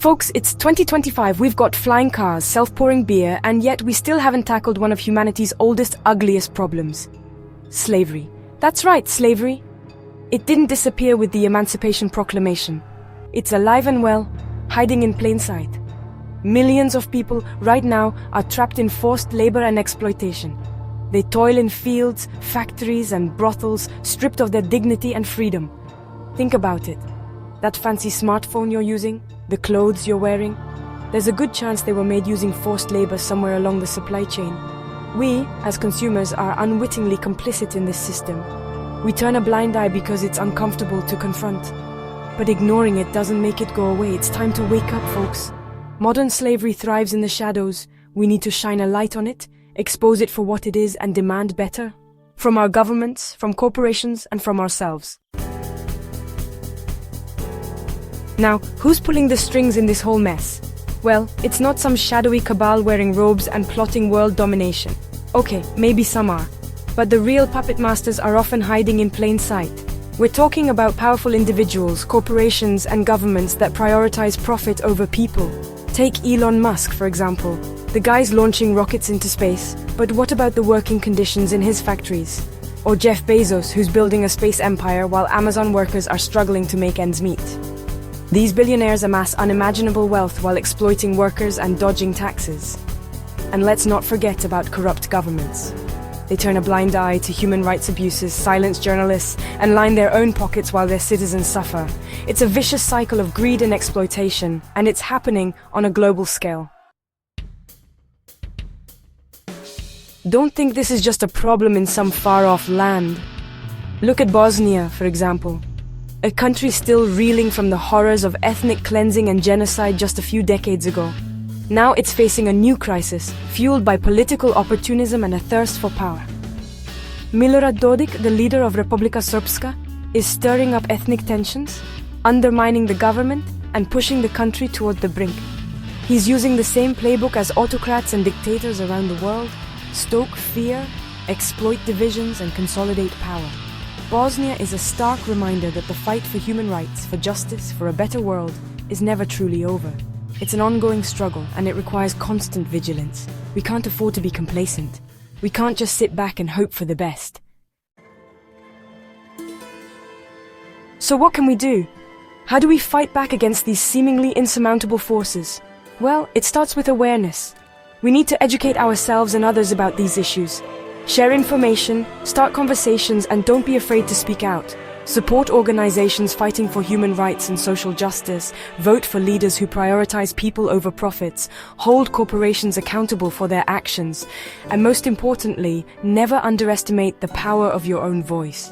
Folks, it's 2025, we've got flying cars, self-pouring beer, and yet we still haven't tackled one of humanity's oldest, ugliest problems. Slavery. That's right, slavery. It didn't disappear with the Emancipation Proclamation. It's alive and well, hiding in plain sight. Millions of people right now are trapped in forced labor and exploitation. They toil in fields, factories, and brothels, stripped of their dignity and freedom. Think about it. That fancy smartphone you're using, the clothes you're wearing, there's a good chance they were made using forced labor somewhere along the supply chain. We, as consumers, are unwittingly complicit in this system. We turn a blind eye because it's uncomfortable to confront. But ignoring it doesn't make it go away. It's time to wake up, folks. Modern slavery thrives in the shadows. We need to shine a light on it, expose it for what it is, and demand better. From our governments, from corporations, and from ourselves. Now, who's pulling the strings in this whole mess? Well, it's not some shadowy cabal wearing robes and plotting world domination. Okay, maybe some are. But the real puppet masters are often hiding in plain sight. We're talking about powerful individuals, corporations, and governments that prioritize profit over people. Take Elon Musk, for example. The guy's launching rockets into space, but what about the working conditions in his factories? Or Jeff Bezos, who's building a space empire while Amazon workers are struggling to make ends meet. These billionaires amass unimaginable wealth while exploiting workers and dodging taxes. And let's not forget about corrupt governments. They turn a blind eye to human rights abuses, silence journalists, and line their own pockets while their citizens suffer. It's a vicious cycle of greed and exploitation, and it's happening on a global scale. Don't think this is just a problem in some far-off land. Look at Bosnia, for example. A country still reeling from the horrors of ethnic cleansing and genocide just a few decades ago. Now it's facing a new crisis, fueled by political opportunism and a thirst for power. Milorad Dodik, the leader of Republika Srpska, is stirring up ethnic tensions, undermining the government, and pushing the country toward the brink. He's using the same playbook as autocrats and dictators around the world: stoke fear, exploit divisions, and consolidate power. Bosnia is a stark reminder that the fight for human rights, for justice, for a better world, is never truly over. It's an ongoing struggle, and it requires constant vigilance. We can't afford to be complacent. We can't just sit back and hope for the best. So what can we do? How do we fight back against these seemingly insurmountable forces? Well, it starts with awareness. We need to educate ourselves and others about these issues. Share information, start conversations, and don't be afraid to speak out. Support organizations fighting for human rights and social justice. Vote for leaders who prioritize people over profits. Hold corporations accountable for their actions. And most importantly, never underestimate the power of your own voice.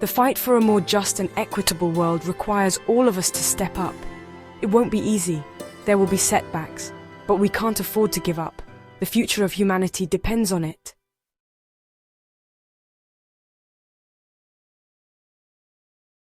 The fight for a more just and equitable world requires all of us to step up. It won't be easy. There will be setbacks. But we can't afford to give up. The future of humanity depends on it.